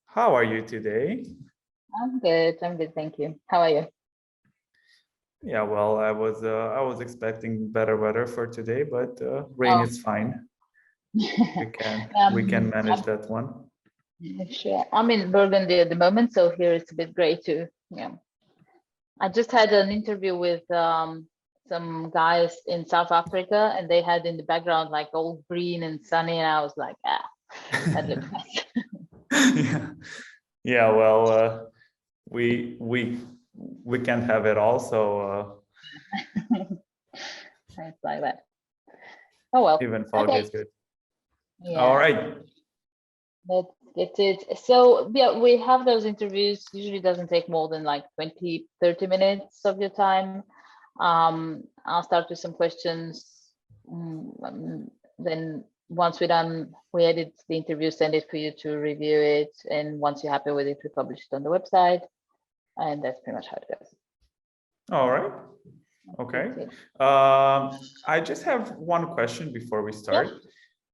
How are you today? I'm good. I'm good. Thank you. How are you? Yeah, well, I was expecting better weather for today, but rain Oh, is fine. We can um, manage I'm, that one. yeah, sure. I'm in Burgundy at the moment, so here it's a bit grey too. Yeah. I just had an interview with some guys in South Africa, and they had in the background like all green and sunny, and I was like, that looks nice. Yeah. Yeah, well, we can't have it all, so It's like that. Oh well. even fog Okay. is good. All Yeah. right. Let's get it. So yeah, we have those interviews. Usually doesn't take more than like 20, 30 minutes of your time. I'll start with some questions. Then once we're done, we edit the interview, send it for you to review it. And once you're happy with it, we publish it on the website. And that's pretty much how it goes. All right. Okay. That's it. I just have one question before we Yeah. start.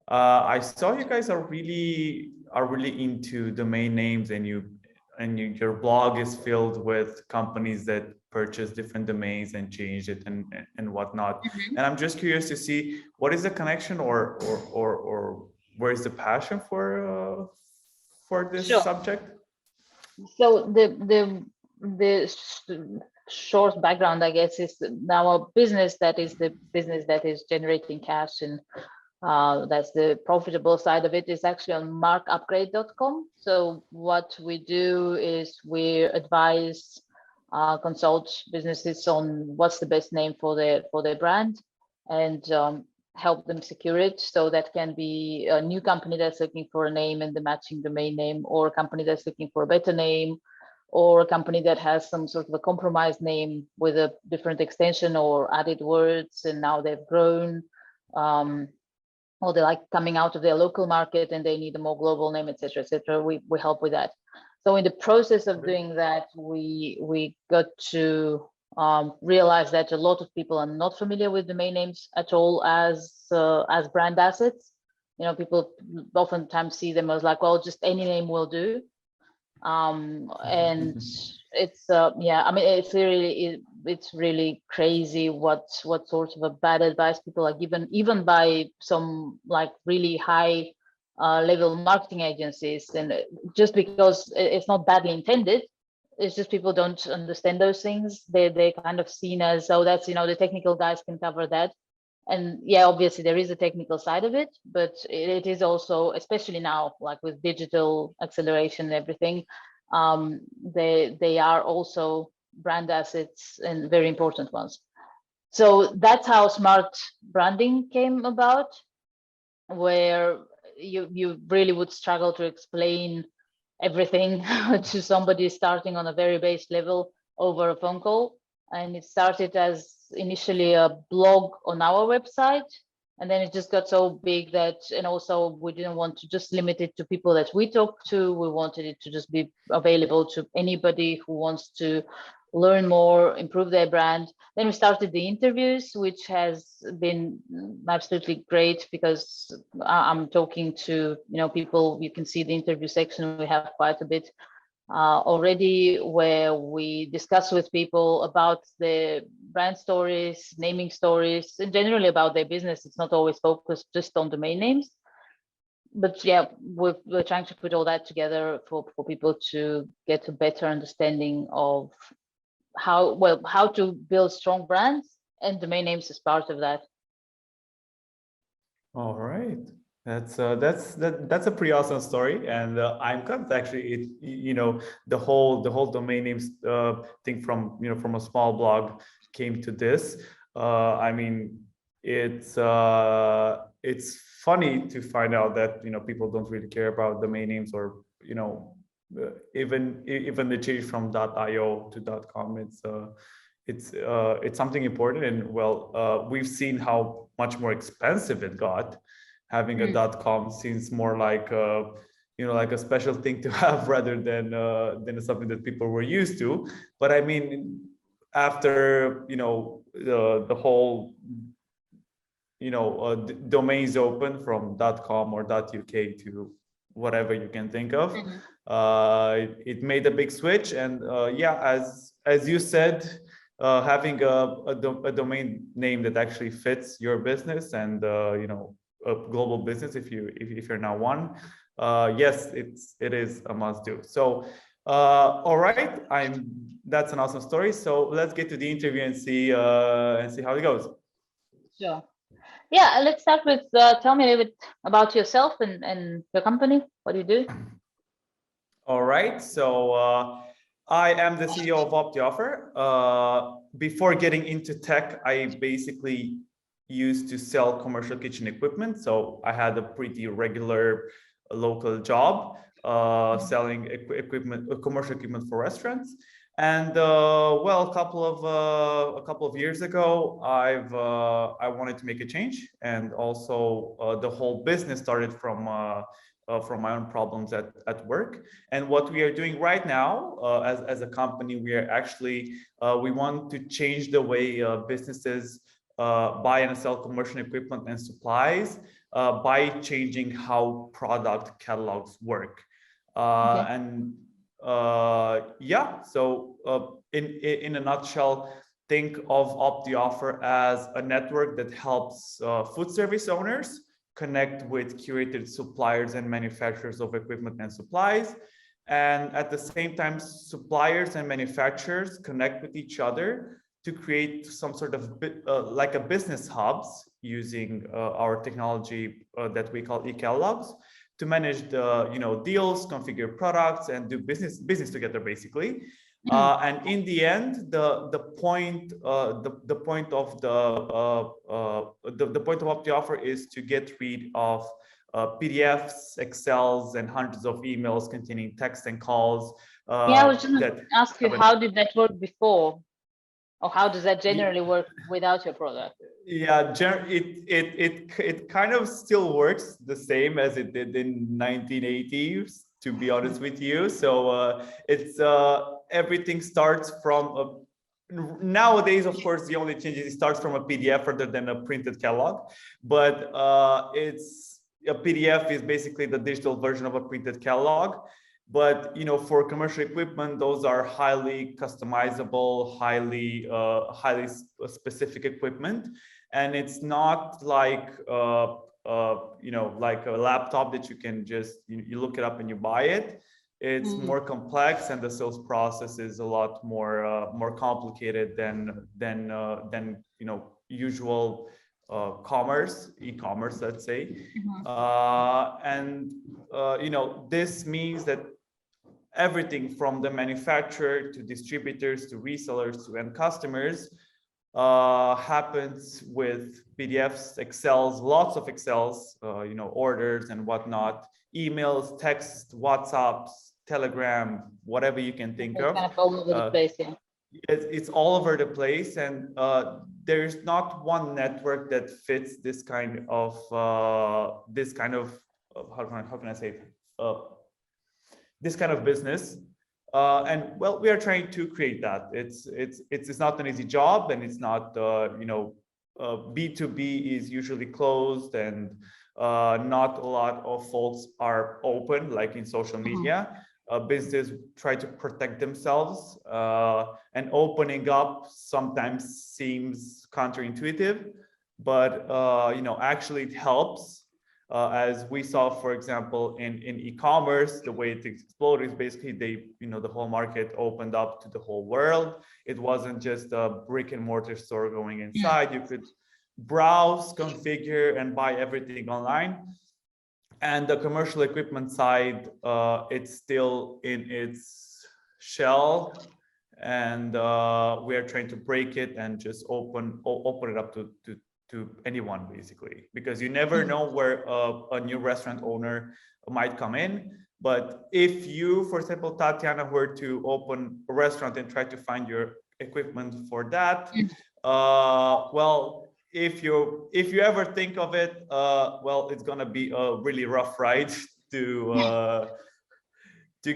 I saw you guys are really into domain names, and your blog is filled with companies that purchase different domains and change it and whatnot. Mhm. And I'm just curious to see what is the connection or where is the passion for this Sure. subject? So the short background, I guess, is our business that is the business that is generating cash, and that's the profitable side of it, is actually on markupgrade.com. So what we do is we advise, consult businesses on what's the best name for their brand, and help them secure it. So that can be a new company that's looking for a name and the matching domain name, or a company that's looking for a better name, or a company that has some sort of a compromised name with a different extension or added words, and now they've grown. Or they're like coming out of their local market and they need a more global name, etc., etc. We help with that. So in the process of Okay. doing that, we got to realize that a lot of people are not familiar with domain names at all as brand assets. You know, people oftentimes see them as like, well, just any name will do. And it's yeah, I mean, it's really crazy what sort of a bad advice people are given, even by some like really high level marketing agencies. And just because it's not badly intended, it's just people don't understand those things. They kind of seen as, oh, that's, the technical guys can cover that. And yeah, obviously there is a technical side of it, but it is also, especially now, like with digital acceleration and everything, they are also brand assets and very important ones. So that's how smart branding came about, where you really would struggle to explain everything to somebody starting on a very base level over a phone call. And it started as initially a blog on our website, and then it just got so big that, and also we didn't want to just limit it to people that we talk to. We wanted it to just be available to anybody who wants to learn more, improve their brand. Then we started the interviews, which has been absolutely great, because I'm talking to people. You can see the interview section, we have quite a bit already, where we discuss with people about the brand stories, naming stories, and generally about their business. It's not always focused just on domain names, but yeah, we're trying to put all that together for people to get a better understanding of how to build strong brands, and domain names is part of that. All right. That's a pretty awesome story, and I'm glad actually the whole domain names thing from a small blog came to this. I mean, it's funny to find out that people don't really care about domain names, or even the change from .io to .com. It's something important, and well, we've seen how much more expensive it got. Having a .com seems more like like a special thing to have rather than something that people were used to. But I mean, after the whole domains open from .com or .uk to whatever you can think of. Mhm. It made a big switch, and yeah, as you said, having a domain name that actually fits your business and you know, a global business, if you're now one, yes, it is a must do. So all right, that's an awesome story. So let's get to the interview and see how it goes. Sure. Yeah, let's start with tell me a little bit about yourself and your company. What do you do? All right, so I am the CEO of Opti-Offer. Before getting into tech, I basically used to sell commercial kitchen equipment. So I had a pretty regular local job selling equipment, commercial equipment for restaurants. And well, a couple of years ago, I wanted to make a change, and also the whole business started from my own problems at work. And what we are doing right now as a company, we are actually, we want to change the way businesses buy and sell commercial equipment and supplies by changing how product catalogs work. Okay. And yeah, so in a nutshell, think of Opti-Offer as a network that helps food service owners connect with curated suppliers and manufacturers of equipment and supplies. And at the same time, suppliers and manufacturers connect with each other to create some sort of like a business hubs using our technology that we call e-catalogs to manage the, you know, deals, configure products, and do business together, basically. And in the end, the point of Opti-Offer is to get rid of PDFs, Excels, and hundreds of emails containing text and calls Yeah, I was just gonna that ask you, have how did that work before, or how does that an generally work without your product? Yeah, it kind of still works the same as it did in 1980s, to be honest with you. So it's everything starts from nowadays, of course, the only change is it starts from a PDF rather than a printed catalog. But it's a PDF is basically the digital version of a printed catalog. But you know, for commercial equipment, those are highly customizable, highly specific equipment, and it's not like you know, like a laptop that you can just you look it up and you buy it. It's more complex, and the sales process is a lot more complicated than you know, usual e-commerce, let's say. And you know, this means that everything from the manufacturer to distributors to resellers to end customers happens with PDFs, Excels, lots of Excels, you know, orders and whatnot, emails, text, WhatsApps, Telegram, whatever you can think It's of. kind of all over the place, yeah. It's all over the place, and there's not one network that fits this kind of how can I say it? This kind of business. And well, we are trying to create that. It's not an easy job, and it's not you know, B2B is usually closed, and not a lot of folks are open like in social media. Businesses try to protect themselves, and opening up sometimes seems counterintuitive, but you know, actually it helps. As we saw, for example, in e-commerce, the way it exploded is basically you know, the whole market opened up to the whole world. It wasn't just a brick and mortar store going inside. You could browse, configure, and buy everything online. And the commercial equipment side, it's still in its shell, and we are trying to break it and just open it up to anyone, basically, because you never know where a new restaurant owner might come in. But if you, for example, Tatiana, were to open a restaurant and try to find your equipment for that, well, if you ever think of it, well, it's gonna be a really rough ride to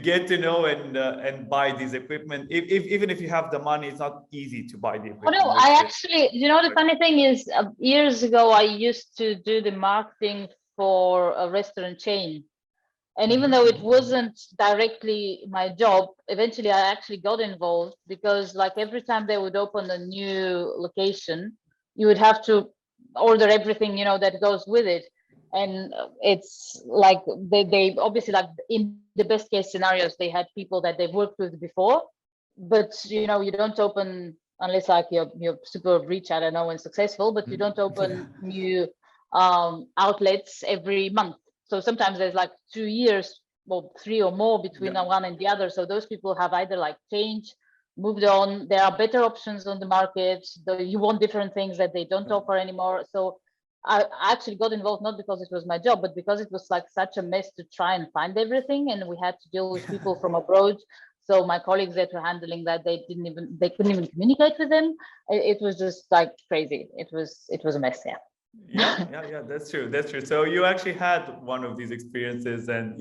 get to know and buy these equipment. Even if you have the money, it's not easy to buy the Oh equipment. no, I actually, you know, the funny thing is, years ago, I used to do the marketing for a restaurant chain. And even though it wasn't directly my job, eventually I actually got involved because like every time they would open a new location, you would have to order everything, you know, that goes with it. And it's like they obviously, like in the best case scenarios, they had people that they've worked with before, but you know, you don't open unless like you're super rich, I don't know, and successful, but you don't open new outlets every month. So sometimes there's like 2 years or 3 or more between one and the other. So those people have either like changed, moved on. There are better options on the market. You want different things that they don't offer anymore. So I actually got involved not because it was my job, but because it was like such a mess to try and find everything, and we had to deal with people from abroad. So my colleagues that were handling that, they couldn't even communicate with them. It was just like crazy. It was a mess. Yeah. Yeah, that's true. So you actually had one of these experiences, and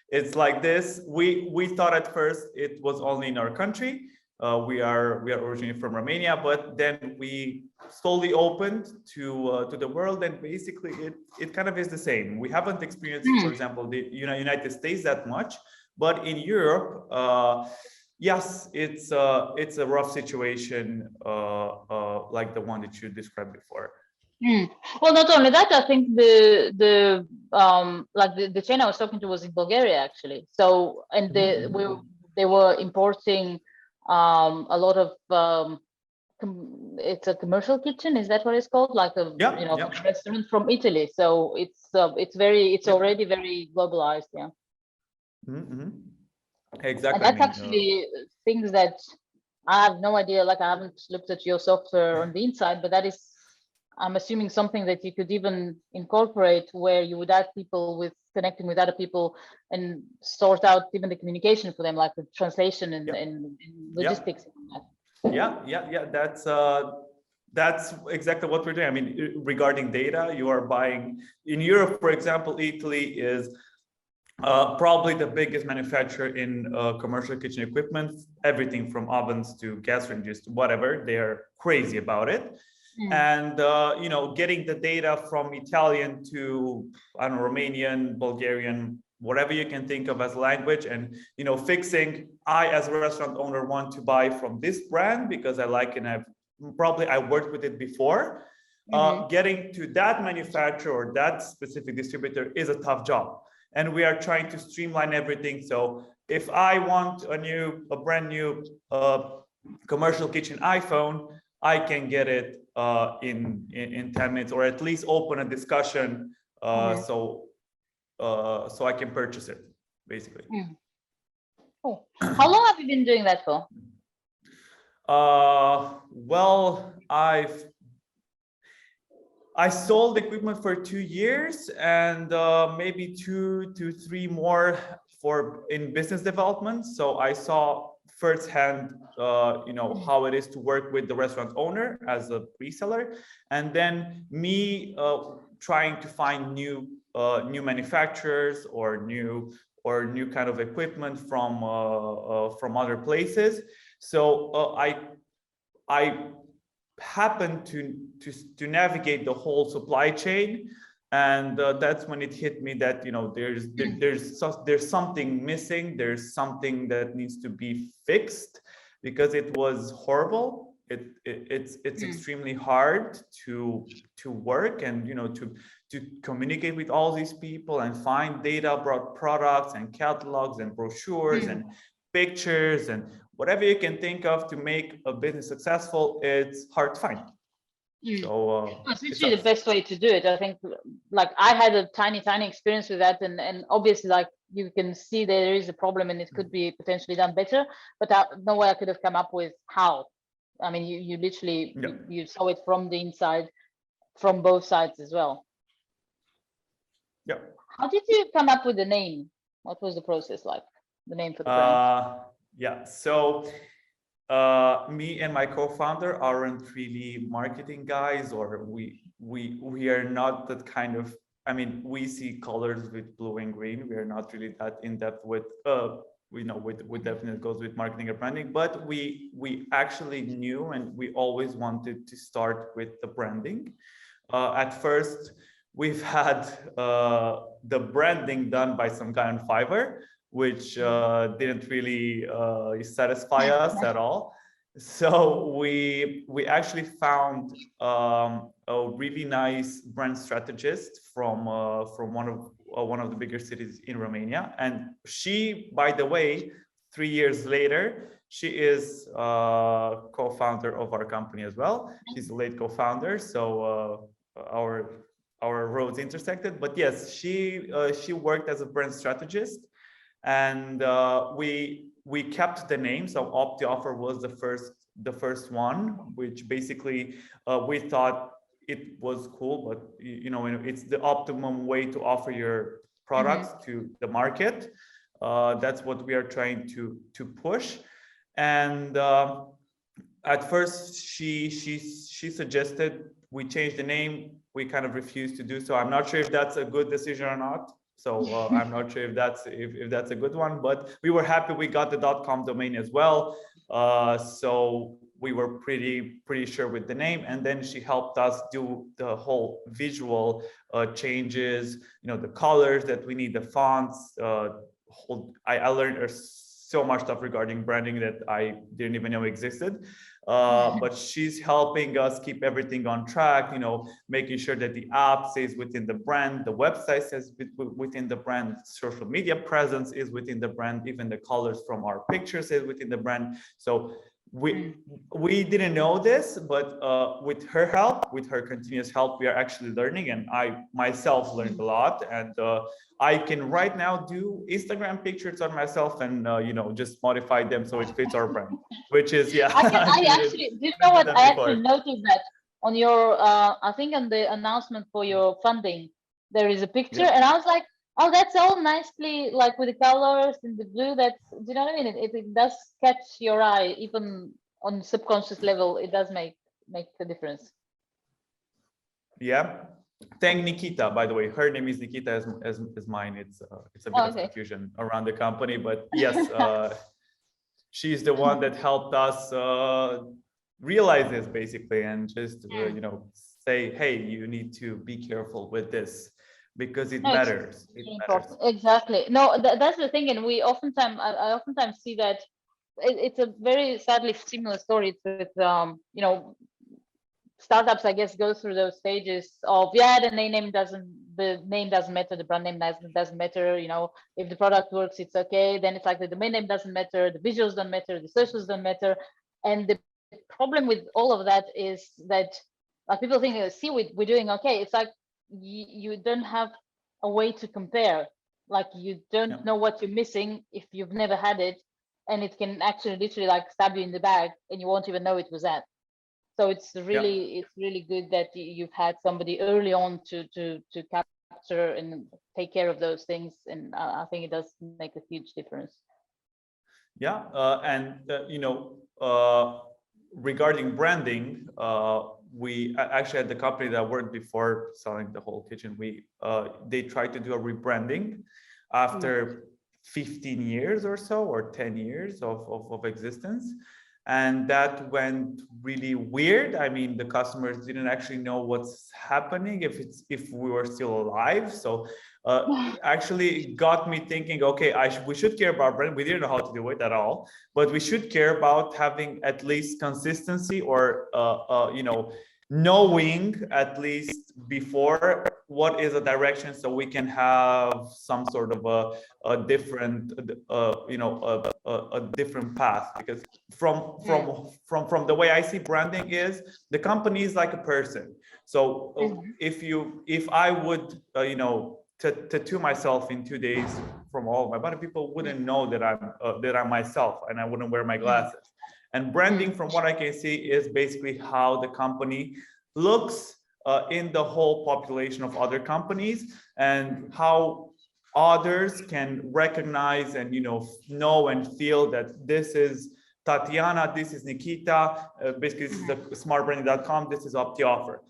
it's like this. We thought at first it was only in our country. We are originally from Romania, but then we slowly opened to the world, and basically it kind of is the same. We haven't experienced, for example, the United States that much, but in Europe, yes, it's a rough situation, like the one that you described before. Well, not only that, I think the chain I was talking to was in Bulgaria actually. So, and they were importing a lot of it's a commercial kitchen, is that what it's called? Like a restaurant from Italy. So it's already very globalized. Yeah. Exactly. And that's actually things that I have no idea. Like I haven't looked at your software on the inside, but that is, I'm assuming, something that you could even incorporate, where you would add people with connecting with other people and sort out even the communication for them, like the translation and logistics. Yeah. That's exactly what we're doing. I mean, regarding data, you are buying in Europe, for example. Italy is probably the biggest manufacturer in commercial kitchen equipment, everything from ovens to gas ranges to whatever. They're crazy about it. And getting the data from Italian to, I don't know, Romanian, Bulgarian, whatever you can think of as language, and fixing, I as a restaurant owner want to buy from this brand because I like it, and I worked with it before. Getting to that manufacturer or that specific distributor is a tough job, and we are trying to streamline everything. So if I want a brand new commercial kitchen iPhone, I can get it in 10 minutes, or at least open a discussion so I can purchase it, basically. Cool. How long have you been doing that for? Well, I sold equipment for 2 years, and maybe 2 to 3 more in business development. So I saw firsthand, how it is to work with the restaurant owner as a reseller, and then me trying to find new manufacturers or new kind of equipment from other places. So I happened to navigate the whole supply chain, and that's when it hit me that there's something missing. There's something that needs to be fixed, because it was horrible. It's extremely hard to work, and to communicate with all these people and find data about products and catalogs and brochures and pictures and whatever you can think of to make a business successful. It's hard to find. So it's literally the best way to do it. I think, like, I had a tiny experience with that, and obviously, like, you can see there is a problem and it could be potentially done better, but no way I could have come up with how. I mean, you literally you saw it from the inside, from both sides as well. Yeah. How did you come up with the name? What was the process like? The name for the brand? So me and my co-founder aren't really marketing guys, or we are not that kind of, I mean, we see colors with blue and green. We are not really that in depth with with definitely goes with marketing and branding, but we actually knew, and we always wanted to start with the branding. At first we've had the branding done by some guy on Fiverr, which didn't really satisfy us at all. So we actually found a really nice brand strategist from one of the bigger cities in Romania, and she, by the way, 3 years later, she is co-founder of our company as well. She's a late co-founder, so our roads intersected. But yes, she worked as a brand strategist, and we kept the name. So Opti-Offer was the first one, which basically we thought it was cool, but it's the optimum way to offer your products to the market. That's what we are trying to push. And at first she suggested we change the name. We kind of refused to do so. I'm not sure if that's a good decision or not. So I'm not sure if that's a good one, but we were happy we got the .com domain as well. So we were pretty sure with the name, and then she helped us do the whole visual changes, the colors that we need, the fonts. I learned so much stuff regarding branding that I didn't even know existed. But she's helping us keep everything on track, making sure that the app stays within the brand, the website stays within the brand, social media presence is within the brand, even the colors from our pictures is within the brand. So we didn't know this, but with her help, with her continuous help, we are actually learning, and I myself learned a lot. And I can right now do Instagram pictures on myself and just modify them so it fits our brand, which is I actually, do you know what? I actually noticed that on your I think on the announcement for your funding, there is a picture, and I was like, oh, that's all nicely, like with the colors and the blue. That's, do you know what I mean? It does catch your eye, even on subconscious level. It does make a difference. Yeah. Thank Nichita, by the way. Her name is Nichita as mine. It's a bit of confusion around the company, but yes, she's the one that helped us realize this basically, and just say, hey, you need to be careful with this because it matters. Exactly. No, that's the thing, and I oftentimes see that it's a very sadly similar story with startups, I guess, go through those stages of the name doesn't matter, the brand name doesn't matter. If the product works, it's okay. Then it's like the domain name doesn't matter, the visuals don't matter, the socials don't matter. And the problem with all of that is that people think, see, we're doing okay. It's like you don't have a way to compare. Like you don't know what you're missing if you've never had it, and it can actually literally like stab you in the back, and you won't even know it was that. So it's really good that you've had somebody early on to capture and take care of those things, and I think it does make a huge difference. Yeah, and regarding branding, we actually at the company that I worked before selling the whole kitchen, they tried to do a rebranding after 15 years or so, or 10 years of existence. And that went really weird. I mean, the customers didn't actually know what's happening, if we were still alive. So actually got me thinking, okay, we should care about brand. We didn't know how to do it at all, but we should care about having at least consistency, or knowing at least before what is a direction, so we can have some sort of a different a different path. Because from the way I see branding is, the company is like a person. So if I would tattoo myself in 2 days from all of my body, people wouldn't know that I'm myself, and I wouldn't wear my glasses. And branding, from what I can see, is basically how the company looks in the whole population of other companies, and how others can recognize and know and feel that this is Tatiana, this is Nichita, basically this is the smartbranding.com, this is Opti-Offer.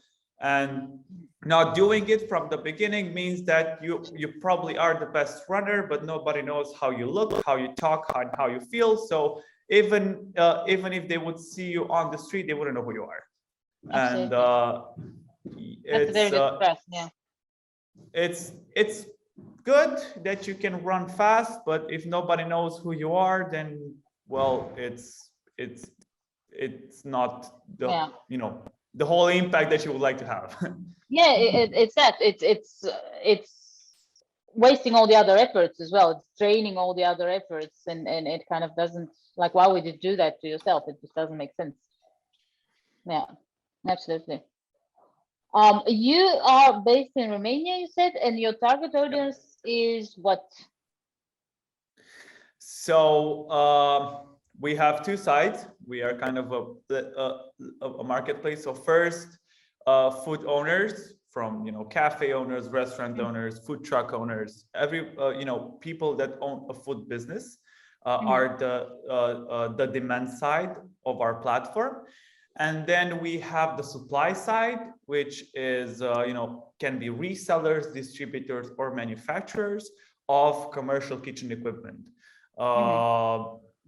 And not doing it from the beginning means that you probably are the best runner, but nobody knows how you look, how you talk, how you feel. So even if they would see you on the street, they wouldn't know who you are. Absolutely. And that's very good press, it's good that you can run fast, but if nobody knows who you are, then well, it's not the, you know, the whole impact that you would like to have. Yeah, it's that it's wasting all the other efforts as well. It's draining all the other efforts, and it kind of doesn't, like, why would you do that to yourself? It just doesn't make sense. Yeah, absolutely. You are based in Romania, you said, and your target audience is what? So we have two sides. We are kind of a marketplace. So first, food owners, from, you know, cafe owners, restaurant owners, food truck owners, every you know, people that own a food business are the demand side of our platform. And then we have the supply side, which is you know, can be resellers, distributors, or manufacturers of commercial kitchen equipment.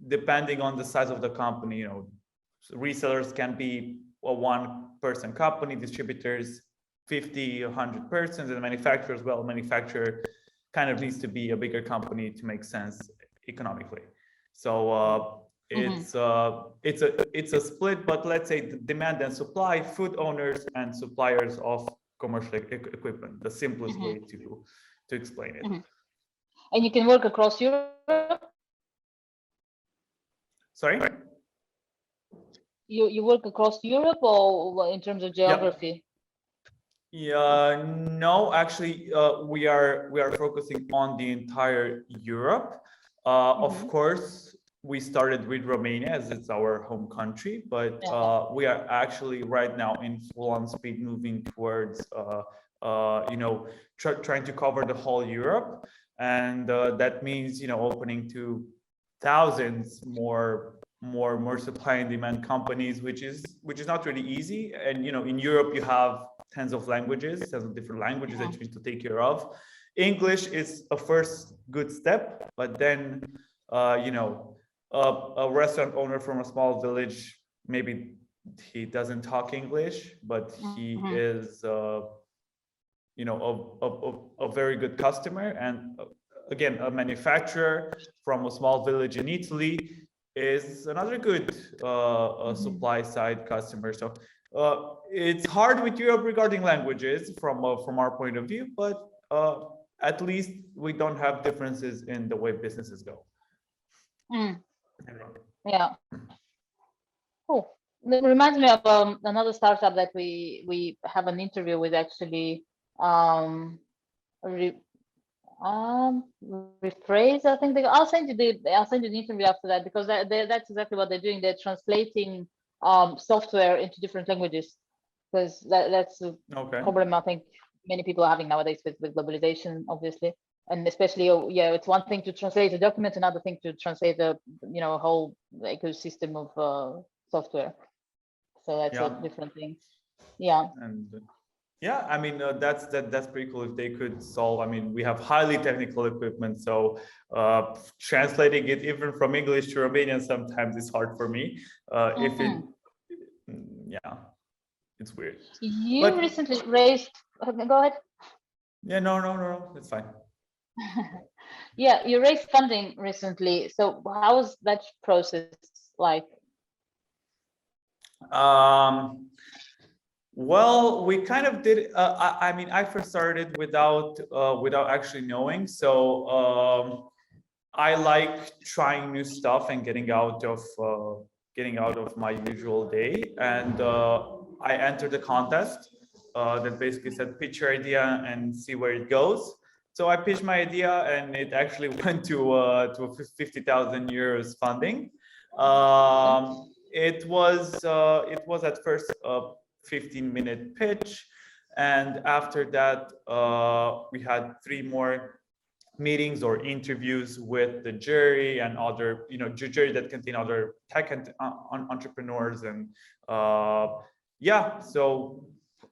Depending on the size of the company, you know, resellers can be a one-person company, distributors 50, 100 persons, and manufacturers, well, manufacturer kind of needs to be a bigger company to make sense economically. So it's a split, but let's say the demand and supply, food owners and suppliers of commercial equipment, the simplest way to explain it. And you can work across Europe? Sorry? You work across Europe, or in terms of geography? Yeah, no, actually, we are focusing on the entire Europe. Of course, we started with Romania as it's our home country, but we are actually right now in full-on speed moving towards you know, trying to cover the whole Europe, and that means, you know, opening to thousands more supply and demand companies, which is not really easy. And you know, in Europe you have tens of different languages that you need to take care of. English is a first good step, but then you know, a restaurant owner from a small village, maybe he doesn't talk English, but he is you know, a very good customer. And again, a manufacturer from a small village in Italy is another good supply side customer. So it's hard with Europe regarding languages from our point of view, but at least we don't have differences in the way businesses go. Yeah, cool. That reminds me of another startup that we have an interview with, actually. Rephrase, I think. I'll send you the interview after that, because that's exactly what they're doing. They're translating software into different languages, because that's a problem I think many people are having nowadays with globalization, obviously. And especially, yeah, it's one thing to translate a document, another thing to translate a, you know, a whole ecosystem of software. So that's a different thing. Yeah. And yeah, I mean, that's pretty cool if they could solve. I mean, we have highly technical equipment, so translating it even from English to Romanian sometimes is hard for me. If it, yeah, it's weird. You recently raised. Go ahead. Yeah, no, it's fine. Yeah, you raised funding recently. So how was that process like? Well, we kind of did. I mean, I first started without actually knowing. So I like trying new stuff and getting out of my usual day. And I entered a contest that basically said pitch your idea and see where it goes. So I pitched my idea, and it actually went to a 50,000 euros funding. It was at first a 15-minute pitch, and after that we had 3 more meetings or interviews with the jury and other, you know, jury that contain other tech and entrepreneurs. And yeah, so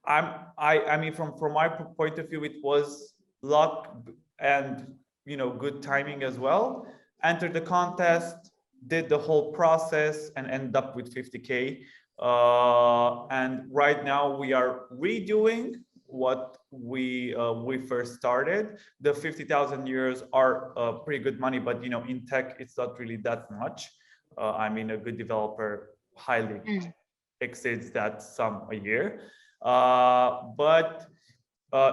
I mean, from my point of view, it was luck and, you know, good timing as well. Entered the contest, did the whole process, and ended up with 50K. And right now we are redoing we first started. The 50,000 euros are pretty good money, but you know, in tech, it's not really that much. I mean, a good developer highly exceeds that sum a year. But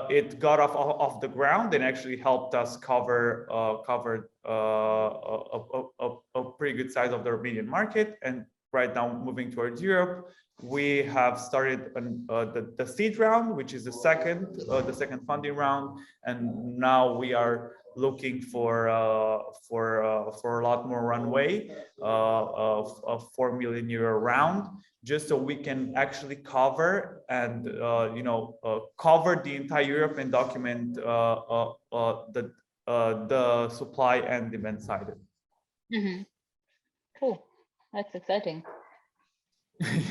it got off the ground and actually helped us cover a pretty good size of the Romanian market. And right now, moving towards Europe, we have started the seed round, which is the second funding round, and now we are looking for a lot more runway of a 4 million euro round, just so we can actually cover and cover the entire Europe and document the supply and demand side. Cool, that's exciting.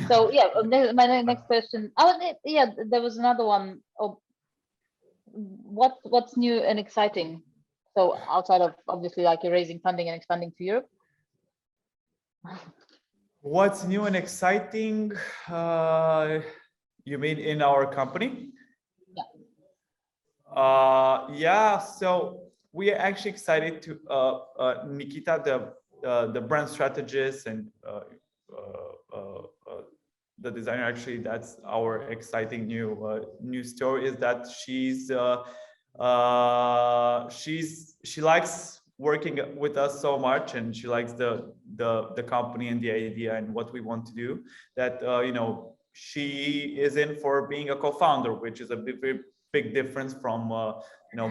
So yeah, my next question. Oh, yeah, there was another one. Oh, what's new and exciting? So outside of obviously like you're raising funding and expanding to Europe. What's new and exciting? You mean in our company? Yeah. Yeah. So we are actually excited to Nichita, the brand strategist and the designer. Actually, that's our exciting new story. Is that she likes working with us so much, and she likes the company and the idea and what we want to do, that she is in for being a co-founder, which is a big difference from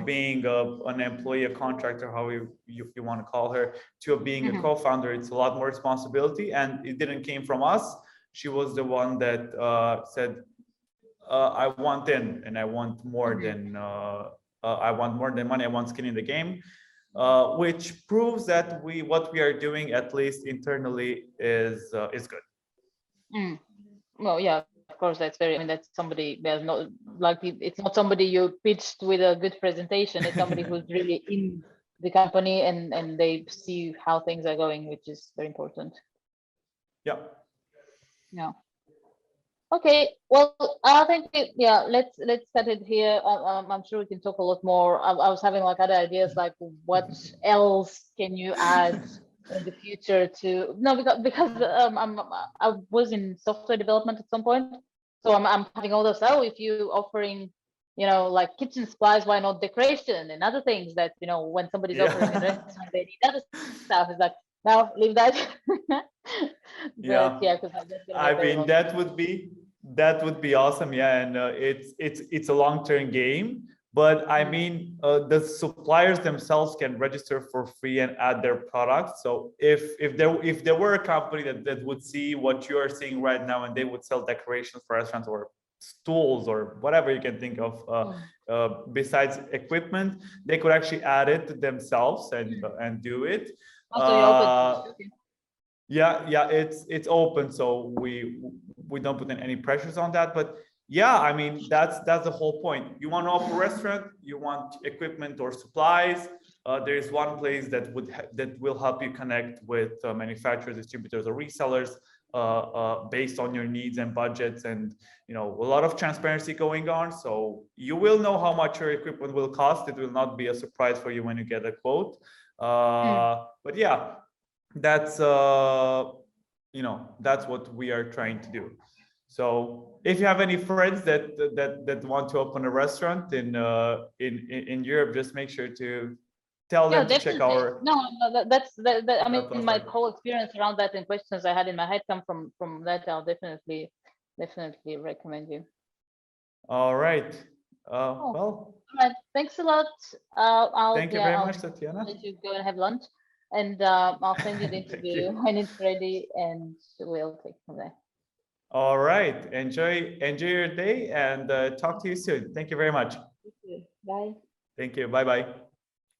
being an employee, a contractor, how you want to call her, to being a co-founder. It's a lot more responsibility, and it didn't came from us. She was the one that said, I want in, and I want more than I want more than money. I want skin in the game, which proves that what we are doing, at least internally, is good. Well, yeah, of course, that's very. I mean, that's somebody. There's not like it's not somebody you pitched with a good presentation. It's somebody who's really in the company and they see how things are going, which is very important. Yeah. Yeah. Okay, well, I think yeah, let's cut it here. I'm sure we can talk a lot more. I was having like other ideas, like what else can you add in the future to because I was in software development at some point, so I'm having all those. Oh, if you offering, like kitchen supplies, why not decoration and other things that when somebody's offering a restaurant, they need other stuff. It's like, no, leave that. Yeah, because I mean that would be awesome. Yeah, and it's a long-term game, but I mean the suppliers themselves can register for free and add their products. So if there were a company that would see what you are seeing right now, and they would sell decorations for restaurants or stools or whatever you can think of besides equipment, they could actually add it themselves and do it. Yeah, it's open, so we don't put in any pressures on that. But yeah, I mean that's the whole point. You want to open a restaurant, you want equipment or supplies. There is one place that will help you connect with manufacturers, distributors, or resellers based on your needs and budgets, and a lot of transparency going on. So you will know how much your equipment will cost. It will not be a surprise for you when you get a quote. But yeah, that's that's what we are trying to do. So if you have any friends that want to open a restaurant in Europe, just make sure to tell them to check our. That's I mean, my whole experience around that and questions I had in my head come from that. I'll definitely recommend you. All right. Well, all right. Thanks a lot. Thank you very much, Tatiana. Let you go and have lunch, and I'll send you the interview when it's ready, and we'll take from there. All right. Enjoy your day, and talk to you soon. Thank you very much. Thank you. Bye. Thank you. Bye-bye.